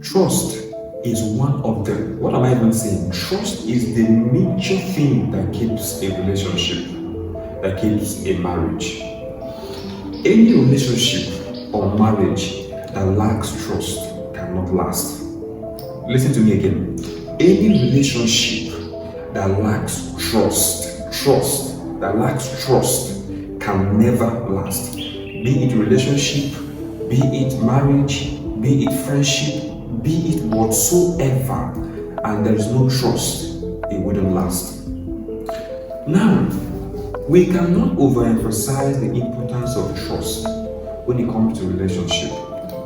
Trust is one of the, what am I even saying? Trust is the major thing that keeps a relationship, that keeps a marriage. Any relationship or marriage that lacks trust cannot last. Listen to me again. Any relationship that lacks trust can never last. Be it relationship, be it marriage, be it friendship, be it whatsoever, and there is no trust, it wouldn't last. Now, we cannot overemphasize the importance of trust when it comes to relationship,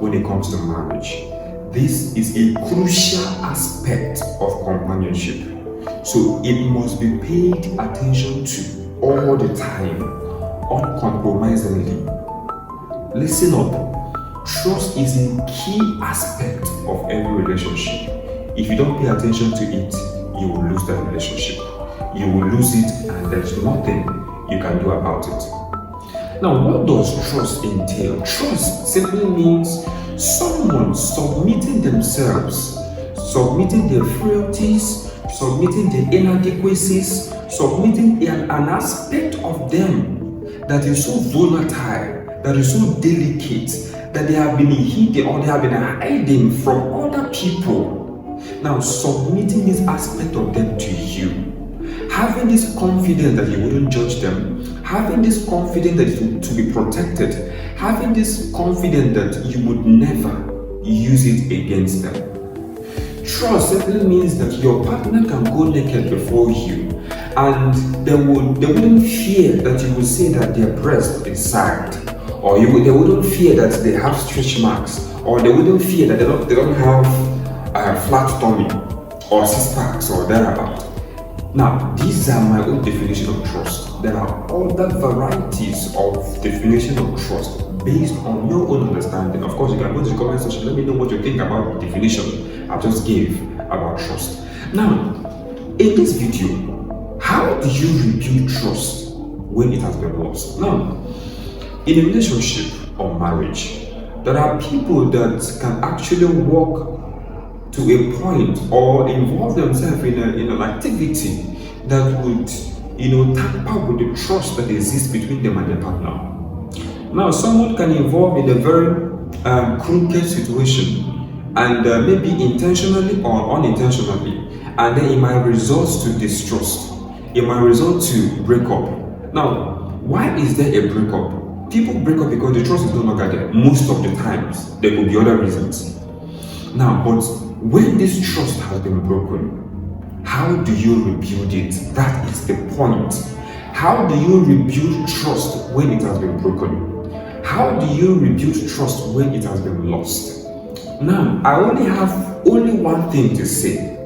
when it comes to marriage. This is a crucial aspect of companionship. So it must be paid attention to all the time, uncompromisingly. Listen up. Trust is a key aspect of every relationship. If you don't pay attention to it, you will lose that relationship. You will lose it, and there's nothing you can do about it. Now, what does trust entail? Trust simply means someone submitting themselves, submitting their frailties, submitting their inadequacies, submitting an aspect of them that is so volatile, that is so delicate, that they have been hidden or they have been hiding from other people. Now, submitting this aspect of them to you. Having this confidence that you wouldn't judge them, having this confidence that to be protected, having this confidence that you would never use it against them. Trust simply means that your partner can go naked before you, and they wouldn't fear that you will say that their breast is sagged, or they wouldn't fear that they have stretch marks, or they wouldn't fear that they don't have a flat tummy or six packs or thereabout. Now, these are my own definition of trust. There are other varieties of definition of trust based on your own understanding. Of course, you can go to the comment section. Let me know what you think about the definition I just gave about trust. Now, in this video, how do you rebuild trust when it has been lost? Now, in a relationship or marriage, there are people that can actually walk to a point or involve themselves in an activity that would, tamper with the trust that exists between them and their partner. Now, someone can involve in a very crooked situation, and maybe intentionally or unintentionally, and then it might result to distrust. It might result to breakup. Now, why is there a breakup? People break up because the trust is no longer there. Most of the times, there could be other reasons. Now, but when this trust has been broken, how do you rebuild it? That is the point. How do you rebuild trust when it has been broken? How do you rebuild trust when it has been lost? Now, I only have one thing to say.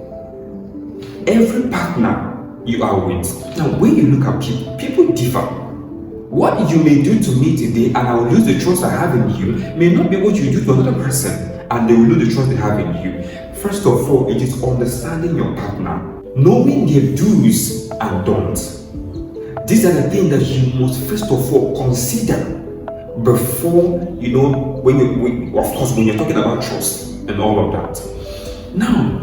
Every partner you are with, now when you look at people differ. What you may do to me today and I will lose the trust I have in you may not be what you do to another person and they will lose the trust they have in you. First of all, it is understanding your partner, knowing their do's and don'ts. These are the things that you must first of all consider before, when you're talking about trust and all of that. Now,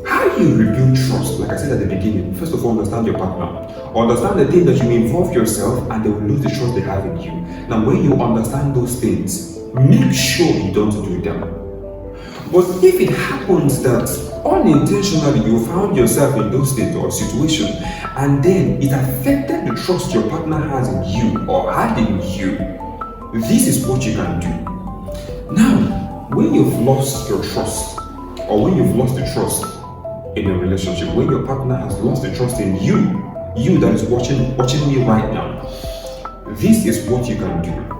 how you rebuild trust, like I said at the beginning, first of all, understand your partner. Understand the thing that you involve yourself and they will lose the trust they have in you. Now, when you understand those things, make sure you don't do them. But if it happens that unintentionally you found yourself in those states or situations and then it affected the trust your partner has in you or had in you, this is what you can do. Now, when you've lost your trust or when you've lost the trust in a relationship, when your partner has lost the trust in you that is watching me right now, this is what you can do.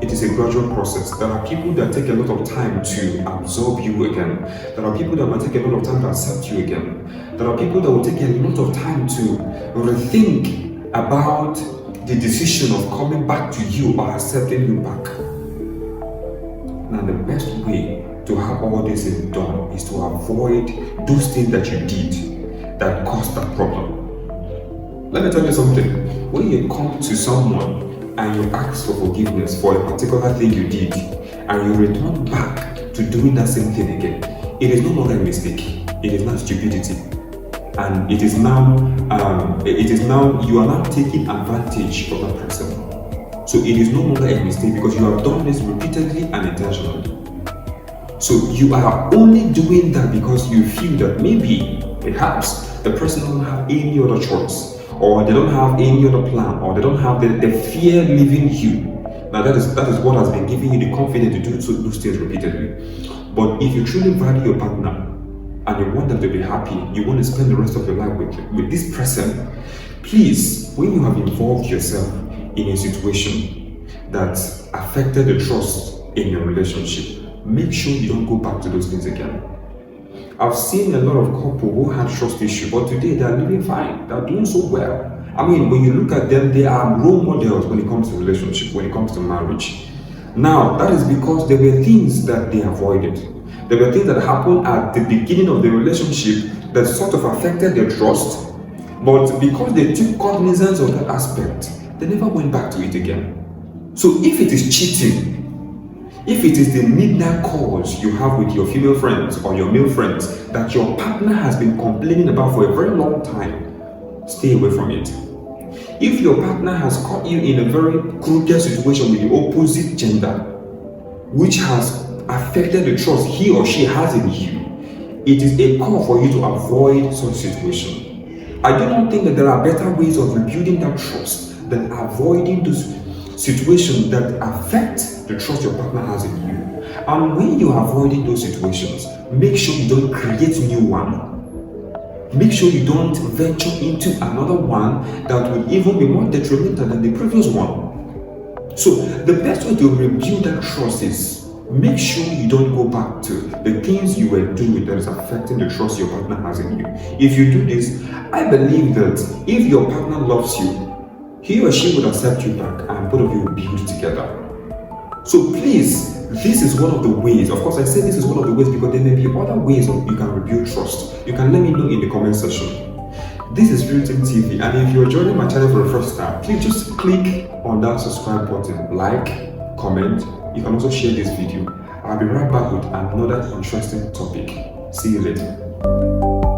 It is a gradual process. There are people that take a lot of time to absorb you again. There are people that might take a lot of time to accept you again. There are people that will take a lot of time to rethink about the decision of coming back to you or accepting you back. Now, the best way to have all this done is to avoid those things that you did that caused that problem. Let me tell you something. When you come to someone and you ask for forgiveness for a particular thing you did, and you return back to doing that same thing again, it is no longer a mistake. It is not stupidity, and it is now you are now taking advantage of that person. So it is no longer a mistake because you have done this repeatedly and intentionally. So you are only doing that because you feel that maybe, perhaps, the person doesn't have any other choice, or they don't have any other plan, or they don't have the fear leaving you. Now that is what has been giving you the confidence to do those things repeatedly. But if you truly value your partner and you want them to be happy, you want to spend the rest of your life with this person, please, when you have involved yourself in a situation that affected the trust in your relationship, make sure you don't go back to those things again. I've seen a lot of couples who had trust issues, but today they are living fine. They are doing so well. I mean, when you look at them, they are role models when it comes to relationship, when it comes to marriage. Now, that is because there were things that they avoided. There were things that happened at the beginning of the relationship that sort of affected their trust, but because they took cognizance of that aspect, they never went back to it again. So if it is cheating, if it is the midnight calls you have with your female friends or your male friends that your partner has been complaining about for a very long time, stay away from it. If your partner has caught you in a very crooked situation with the opposite gender, which has affected the trust he or she has in you, it is a call for you to avoid such situation. I do not think that there are better ways of rebuilding that trust than avoiding those situations that affect the trust your partner has in you. And when you are avoiding those situations, make sure you don't create new one. Make sure you don't venture into another one that will even be more detrimental than the previous one. So the best way to rebuild that trust is make sure you don't go back to the things you were doing that is affecting the trust your partner has in you. If you do this, I believe that if your partner loves you, he or she will accept you back and both of you will build together. So please, this is one of the ways. Of course, I say this is one of the ways because there may be other ways you can rebuild trust. You can let me know in the comment section. This is Real-Time TV, and if you're joining my channel for the first time, please just click on that subscribe button, like, comment. You can also share this video. I'll be right back with another interesting topic. See you later.